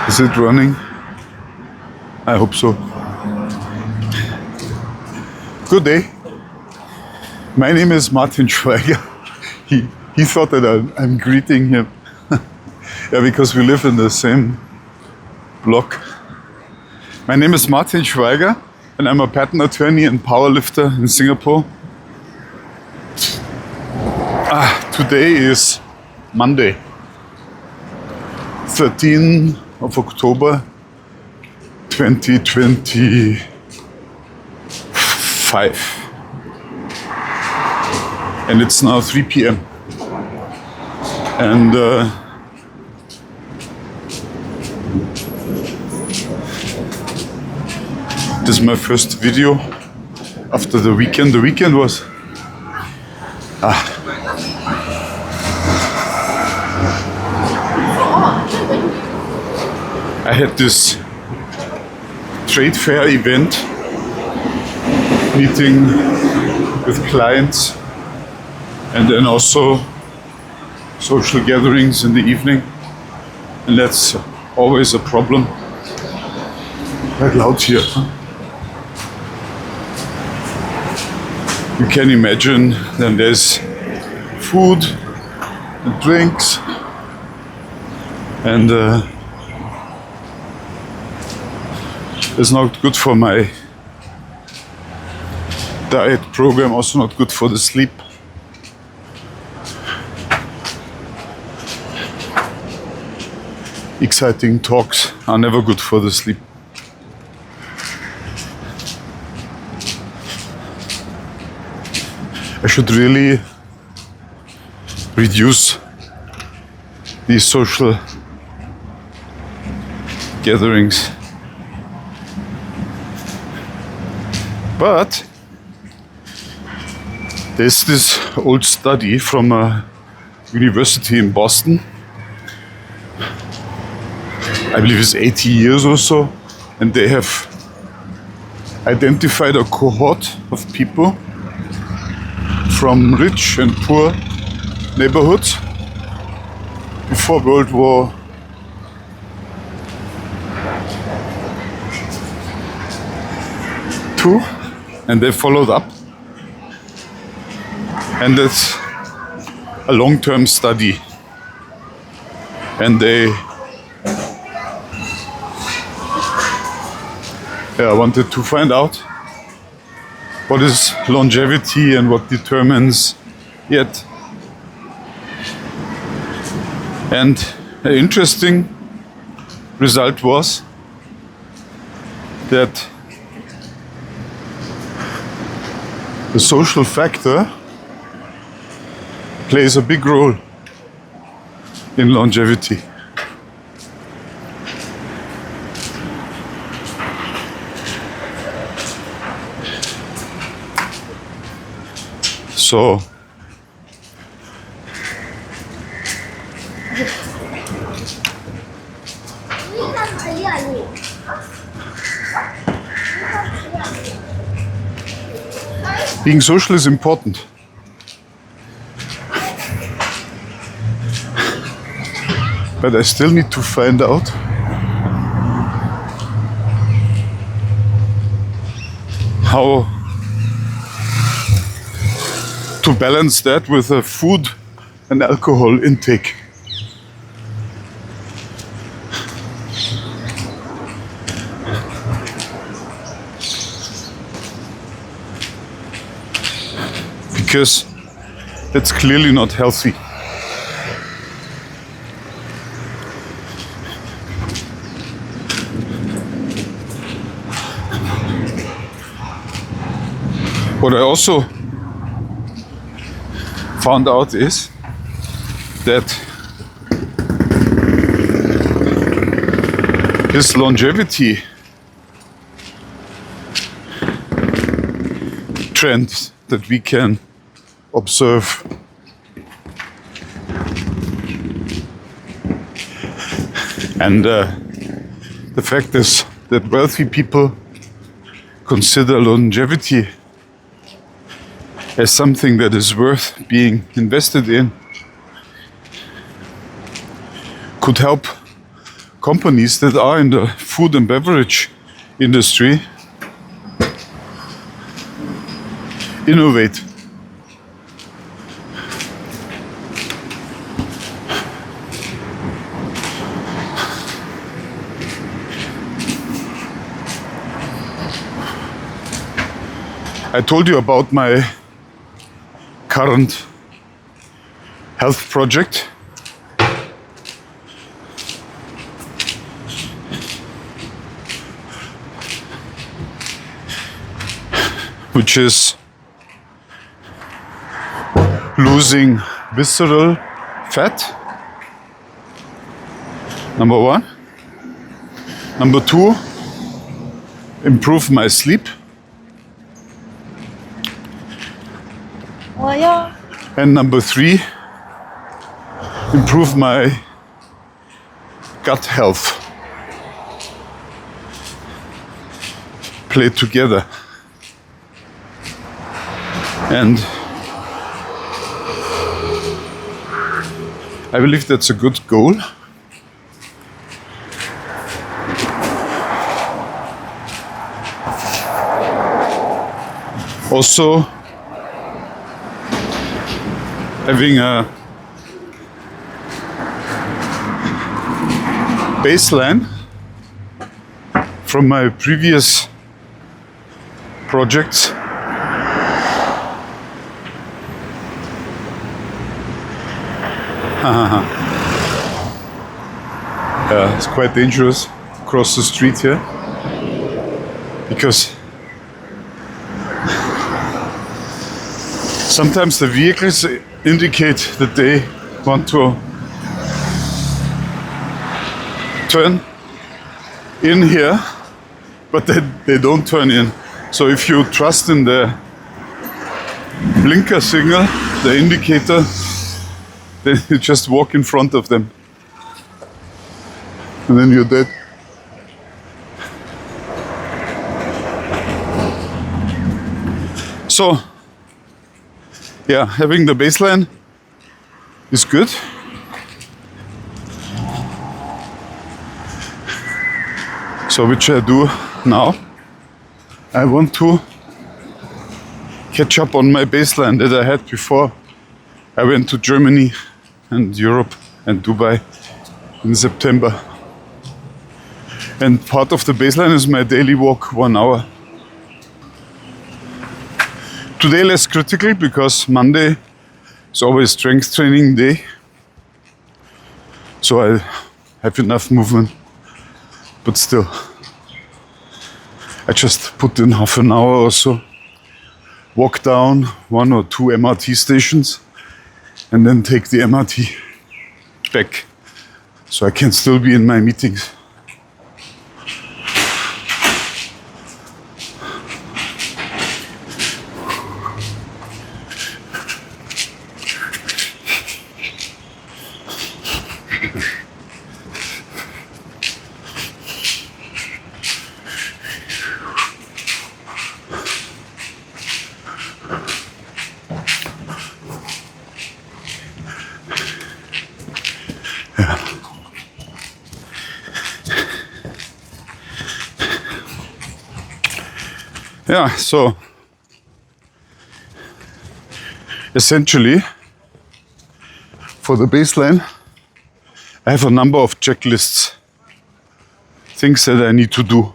Is it running? I hope so. Good day. My name is Martin Schweiger. He thought that I'm greeting him. Yeah, because we live in the same block. My name is Martin Schweiger and I'm a patent attorney and powerlifter in Singapore. Today is Monday, 13th of October 2025. And it's now 3 p.m. And this is my first video after the weekend. The weekend was I had this trade fair event, meeting with clients, and then also social gatherings in the evening, and that's always a problem. Quite loud here. You can imagine then there's food and drinks, and it's not good for my diet program, also not good for the sleep. Exciting talks are never good for the sleep. I should really reduce these social gatherings. But there's this old study from a university in Boston. I believe it's 80 years or so, and they have identified a cohort of people from rich and poor neighborhoods before World War II, and they followed up. And it's a long-term study, and I wanted to find out what is longevity and what determines it. And an interesting result was that the social factor plays a big role in longevity. So being social is important. But I still need to find out how to balance that with a food and alcohol intake. Because that's clearly not healthy. What I also found out is that this longevity trend that we can observe and the fact is that wealthy people consider longevity as something that is worth being invested in could help companies that are in the food and beverage industry innovate. I told you about my current health project. Which is losing visceral fat, number one. Number two, improve my sleep. And number three, improve my gut health. Play together. And I believe that's a good goal. Also, having a baseline from my previous projects. It's quite dangerous across the street here because sometimes the vehicles indicate that they want to turn in here, but they don't turn in. So if you trust in the blinker signal, the indicator, then you just walk in front of them. And then you're dead. So, yeah, having the baseline is good. So, which I do now. I want to catch up on my baseline that I had before I went to Germany and Europe and Dubai in September. And part of the baseline is my daily walk, 1 hour. Today less critical because Monday is always strength training day. So I have enough movement, but still. I just put in half an hour or so, walk down 1 or 2 MRT stations, and then take the MRT back. So I can still be in my meetings. Yeah, so essentially for the baseline, I have a number of checklists, things that I need to do,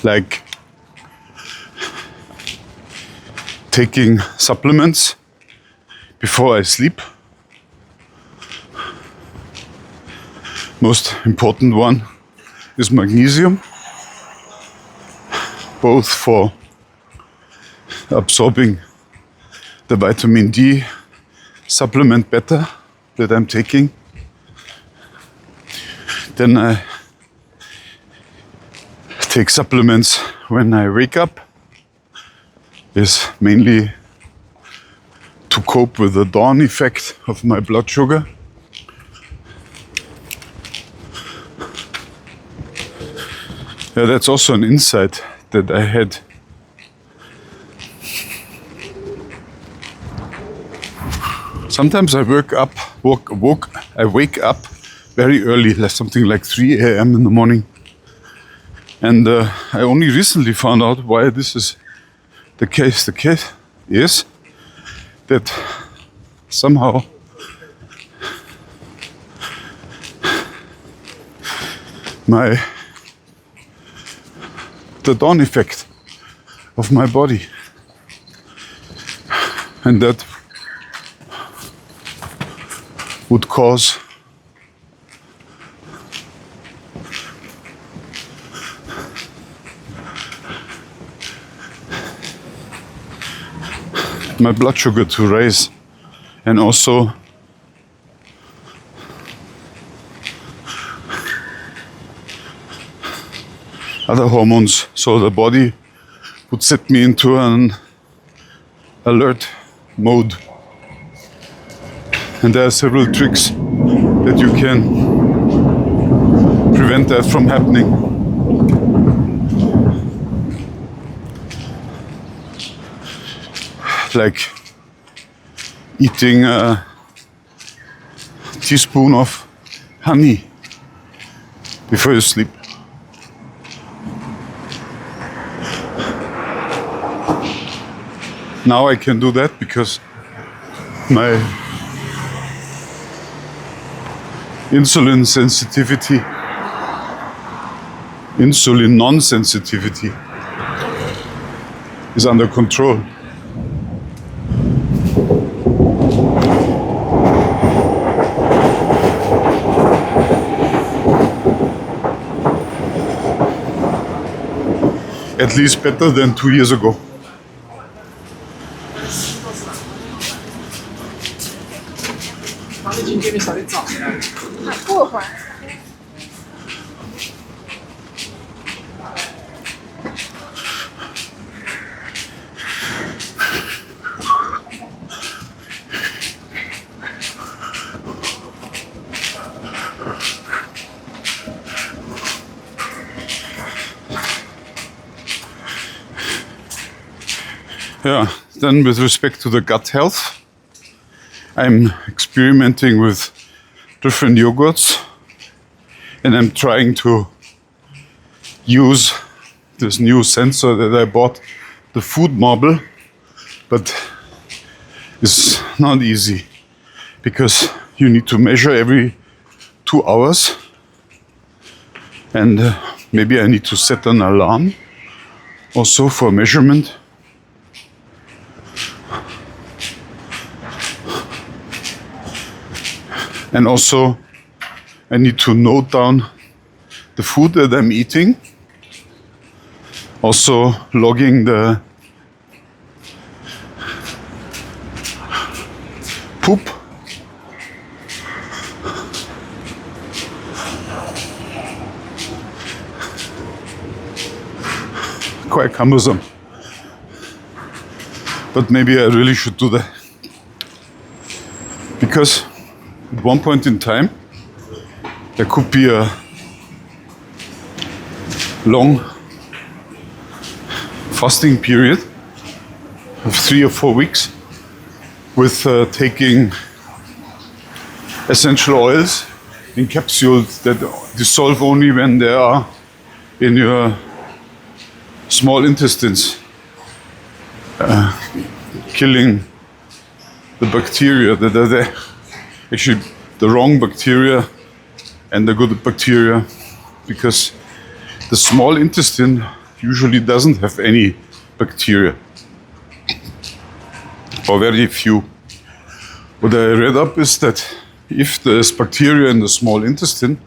like taking supplements before I sleep. Most important one is magnesium, both for absorbing the vitamin D supplement better that I'm taking. Then I take supplements when I wake up, is mainly to cope with the dawn effect of my blood sugar. Yeah, that's also an insight that I had. Sometimes I wake up very early, like something like 3 a.m. in the morning. And I only recently found out why this is the case. The case is that somehow the dawn effect of my body, and that would cause my blood sugar to raise, and also other hormones, so the body would set me into an alert mode. And there are several tricks that you can prevent that from happening. Like eating a teaspoon of honey before you sleep. Now I can do that because my insulin sensitivity, insulin non-sensitivity is under control. At least better than 2 years ago. Yeah, then with respect to the gut health, I'm experimenting with different yogurts, and I'm trying to use this new sensor that I bought, the food marble, but it's not easy because you need to measure every 2 hours, and maybe I need to set an alarm also for measurement. And also, I need to note down the food that I'm eating. Also, logging the poop. Quite cumbersome. But maybe I really should do that. Because at one point in time, there could be a long fasting period of 3 or 4 weeks with taking essential oils in capsules that dissolve only when they are in your small intestines, killing the bacteria that are there. Actually, the wrong bacteria and the good bacteria, because the small intestine usually doesn't have any bacteria, or very few. What I read up is that if there's bacteria in the small intestine,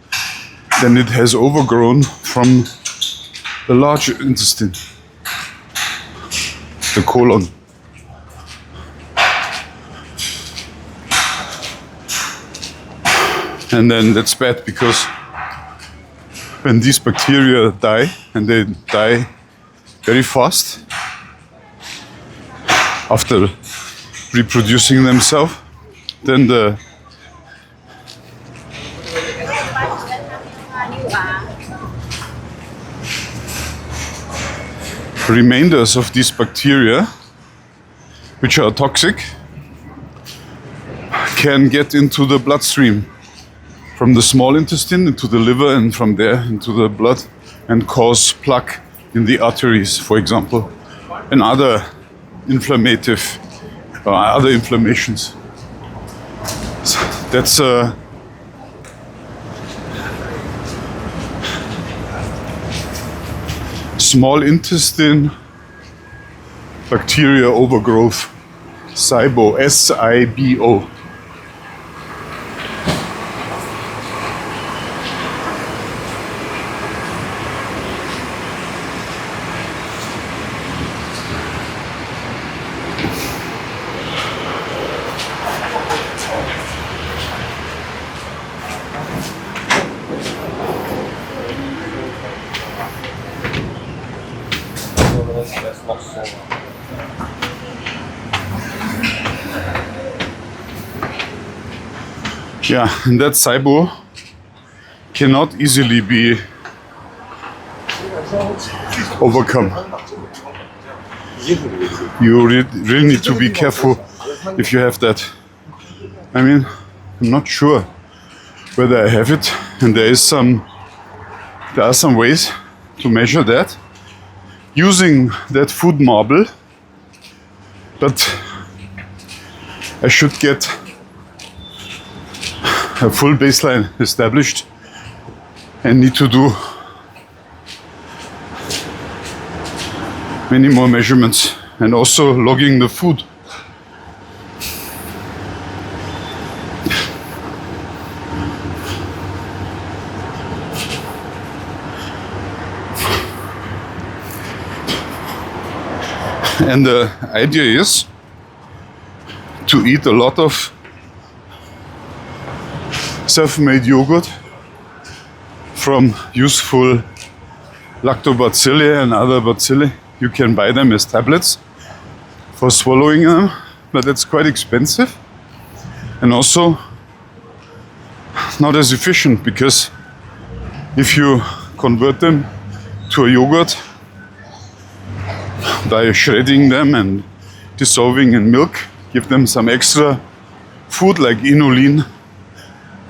then it has overgrown from the large intestine, the colon. And then that's bad, because when these bacteria die, and they die very fast after reproducing themselves, then the remainders of these bacteria, which are toxic, can get into the bloodstream from the small intestine into the liver and from there into the blood and cause plaque in the arteries, for example, and other other inflammations. So that's small intestine bacteria overgrowth, SIBO, S-I-B-O. Yeah, and that SIBO cannot easily be overcome. You really need to be careful if you have that. I mean, I'm not sure whether I have it, and there are some ways to measure that using that food marble, but I should get a full baseline established and need to do many more measurements and also logging the food. And the idea is to eat a lot of self-made yogurt from useful lactobacilli and other bacilli. You can buy them as tablets for swallowing them, but it's quite expensive and also not as efficient, because if you convert them to a yogurt by shredding them and dissolving in milk, give them some extra food like inulin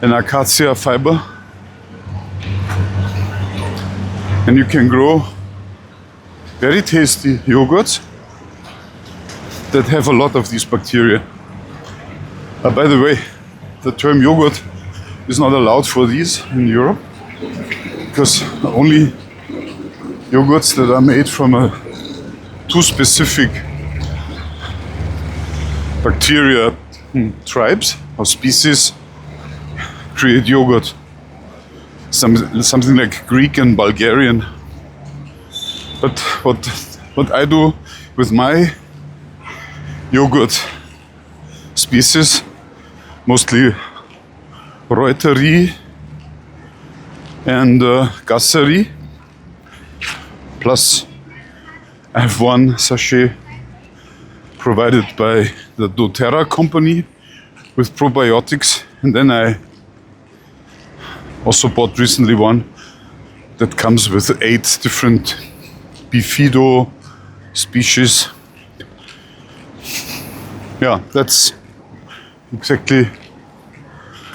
and acacia fiber, and you can grow very tasty yogurts that have a lot of these bacteria. By the way, the term yogurt is not allowed for these in Europe, because only yogurts that are made from two specific bacteria tribes or species create yogurt. Something like Greek and Bulgarian. But what I do with my yogurt species, mostly Reuteri and Gasseri, plus I have one sachet provided by the doTERRA company with probiotics, and then I also bought recently one that comes with 8 different bifido species. Yeah, that's exactly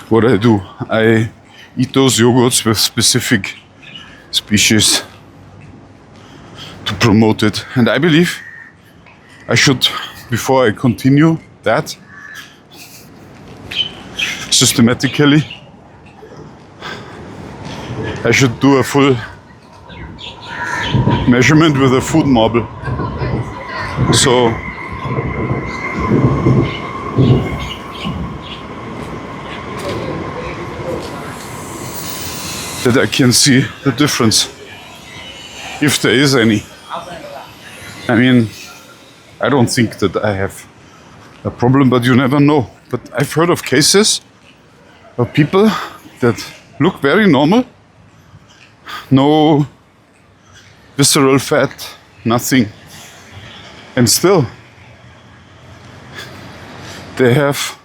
what I do. I eat those yogurts with specific species to promote it. And I believe I should, before I continue that systematically, I should do a full measurement with a food marble. So that I can see the difference, if there is any. I mean, I don't think that I have a problem, but you never know. But I've heard of cases of people that look very normal, no visceral fat, nothing, and still they have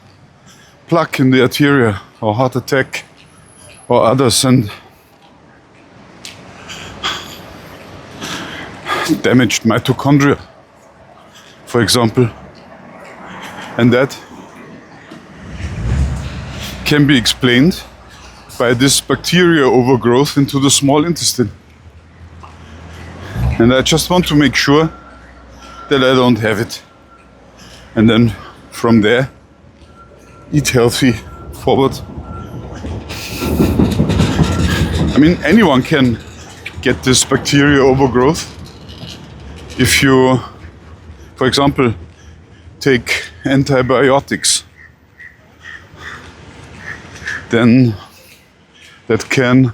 plaque in the arteria or heart attack or others, and damaged mitochondria, for example. And that can be explained by this bacteria overgrowth into the small intestine. And I just want to make sure that I don't have it. And then from there, eat healthy forward. I mean, anyone can get this bacteria overgrowth. If you, for example, take antibiotics, then that can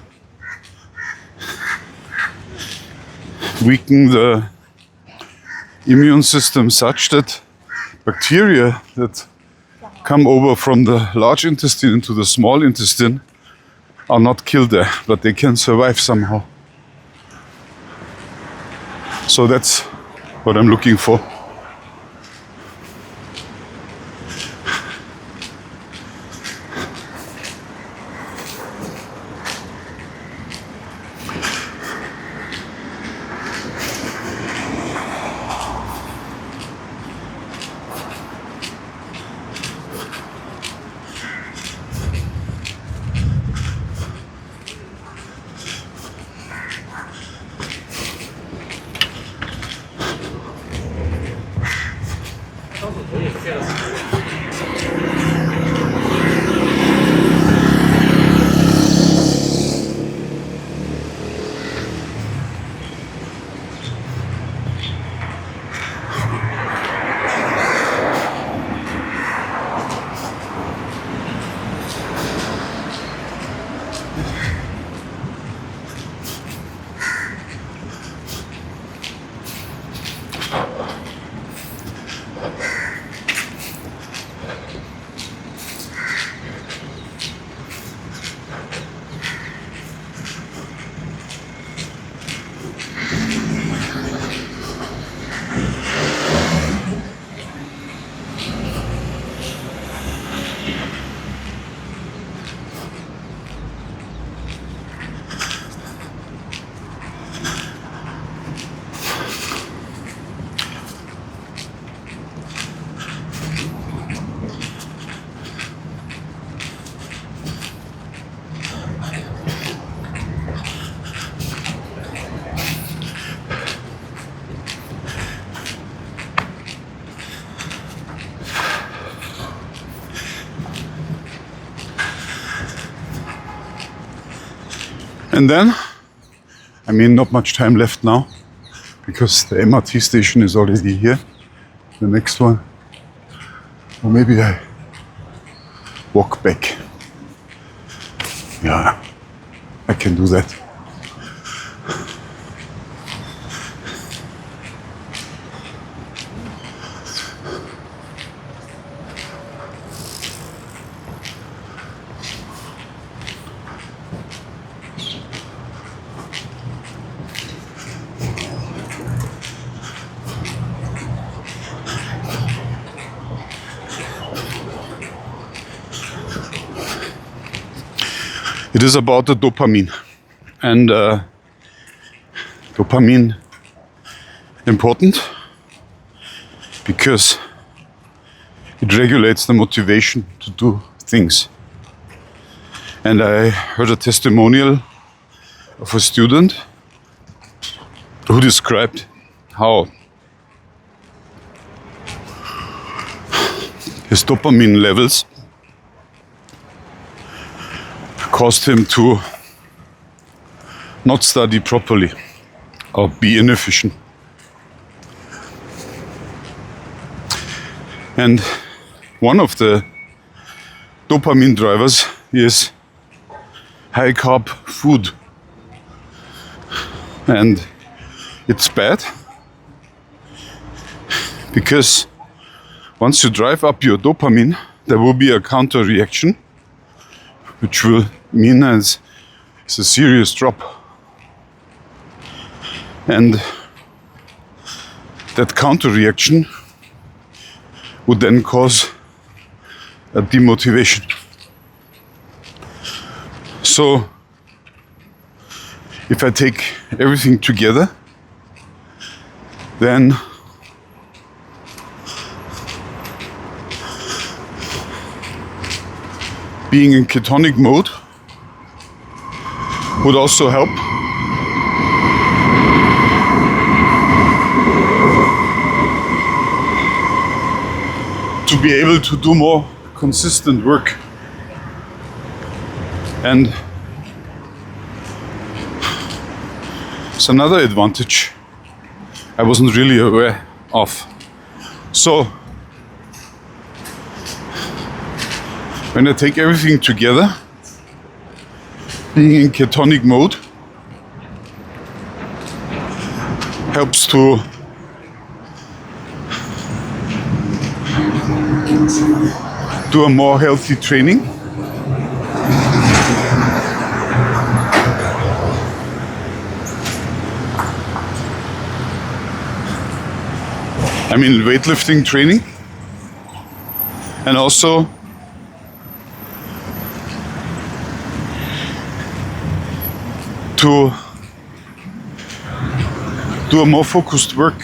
weaken the immune system such that bacteria that come over from the large intestine into the small intestine are not killed there, but they can survive somehow. So that's what I'm looking for. And then, I mean, not much time left now because the MRT station is already here. The next one. Or maybe I walk back. Yeah, I can do that. It is about the dopamine. And dopamine important because it regulates the motivation to do things. And I heard a testimonial of a student who described how his dopamine levels caused him to not study properly or be inefficient. And one of the dopamine drivers is high carb food. And it's bad because once you drive up your dopamine, there will be a counter reaction, which will mean it's a serious drop. And that counter reaction would then cause a demotivation. So if I take everything together, then being in ketonic mode would also help. To be able to do more consistent work. And it's another advantage I wasn't really aware of. So when I take everything together, being in ketonic mode helps to do a more healthy training. I mean weightlifting training, and also to do a more focused work.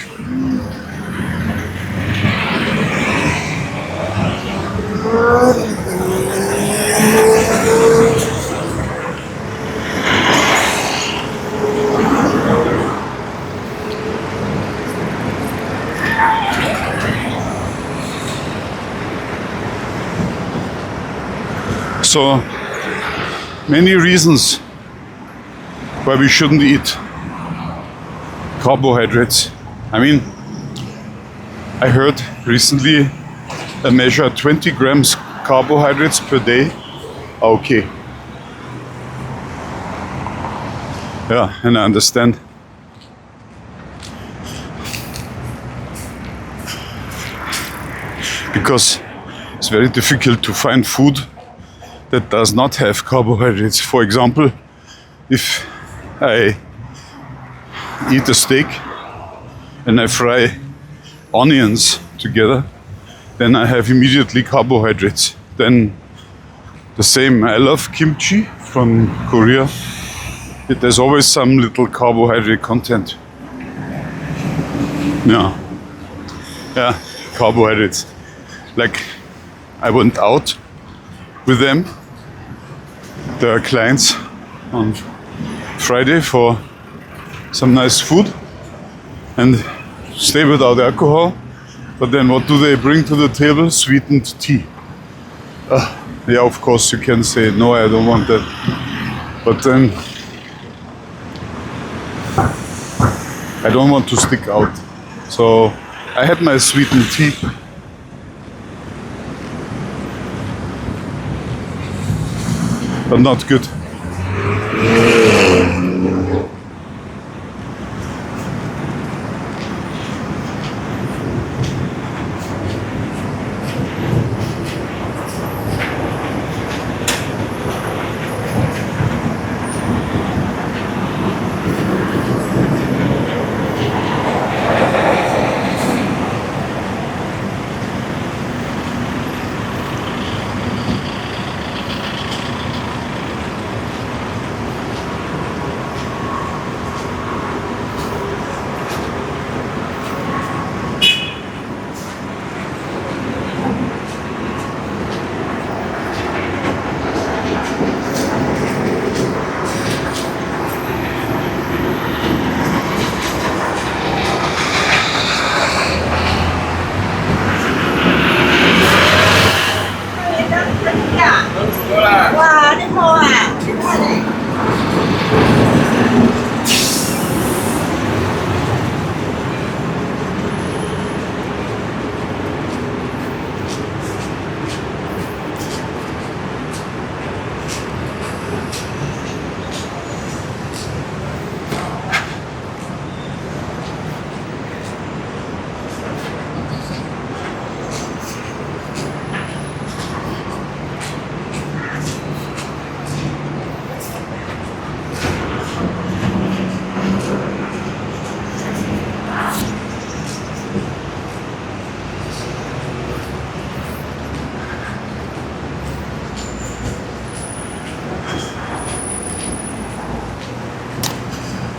So many reasons why we shouldn't eat carbohydrates. I mean, I heard recently a measure 20 grams carbohydrates per day are okay. Yeah, and I understand. Because it's very difficult to find food that does not have carbohydrates. For example, if I eat a steak and I fry onions together, then I have immediately carbohydrates. Then the same, I love kimchi from Korea. There's always some little carbohydrate content. Yeah, carbohydrates. Like I went out with them, the clients, on Friday for some nice food and stay without alcohol. But then what do they bring to the table? Sweetened tea. Yeah, of course you can say, no, I don't want that. But then I don't want to stick out. So I had my sweetened tea. But not good.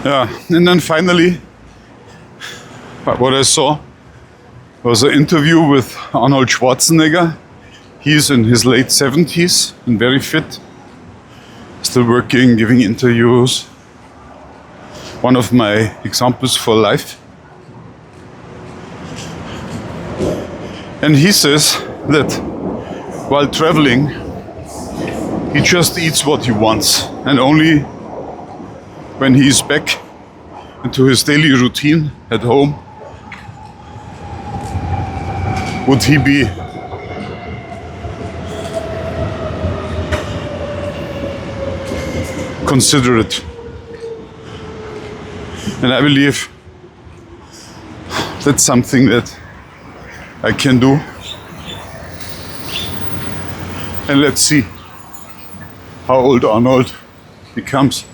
Yeah, and then finally, what I saw was an interview with Arnold Schwarzenegger. He's in his late 70s and very fit. still working, giving interviews. One of my examples for life. And he says that while traveling, he just eats what he wants, and only when he's back into his daily routine at home would he be considerate. And I believe that's something that I can do. And let's see how old Arnold becomes.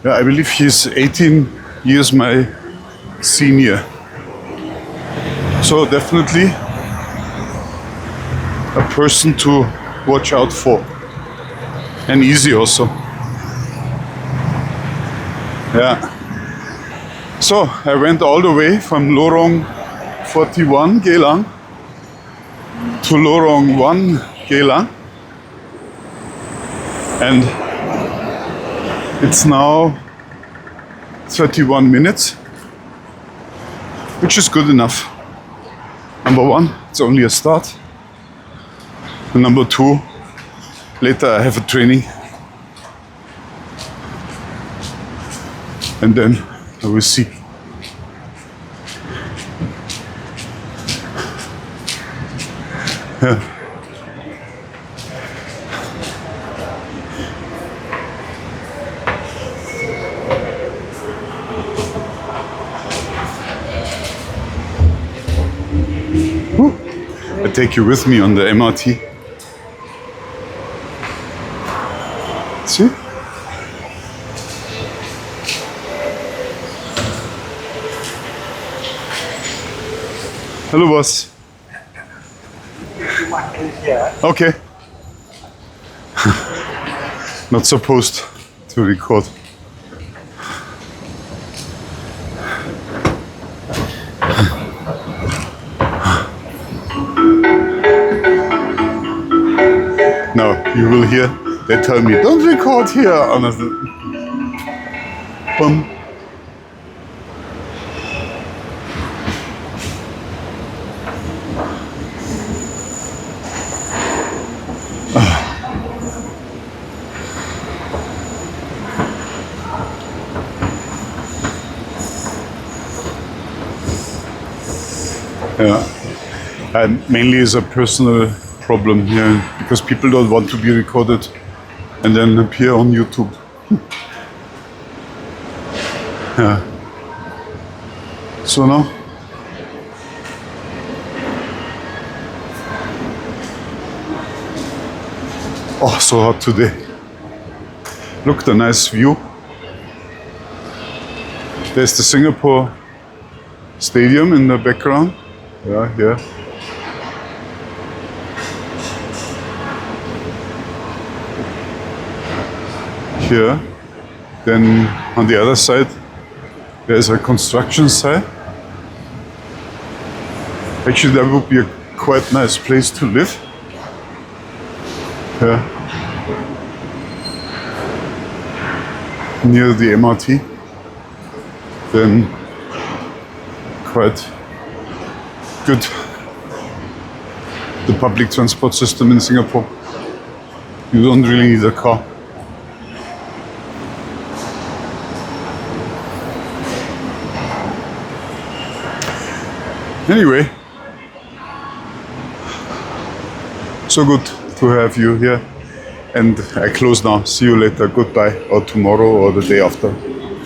Yeah, I believe he's 18 years my senior. So definitely a person to watch out for. And easy also. Yeah. So I went all the way from Lorong 41 Geylang to Lorong 1 Geylang, and it's now 31 minutes, which is good enough. Number one, it's only a start. And number two, later I have a training, and then I will see. Yeah. Woo. I take you with me on the MRT. See? Hello, boss. Okay. Not supposed to record. Now you will hear they tell me don't record here. Honestly. Boom. Yeah, and mainly is a personal problem here because people don't want to be recorded and then appear on YouTube. Yeah. So now, oh, so hot today. Look, the nice view. There's the Singapore Stadium in the background. Yeah, here. Here. Then on the other side, there's a construction site. Actually, that would be a quite nice place to live. Yeah. Near the MRT. Then quite good. The public transport system in Singapore. You don't really need a car. Anyway, so good to have you here. And I close now. See you later. Goodbye, or tomorrow, or the day after.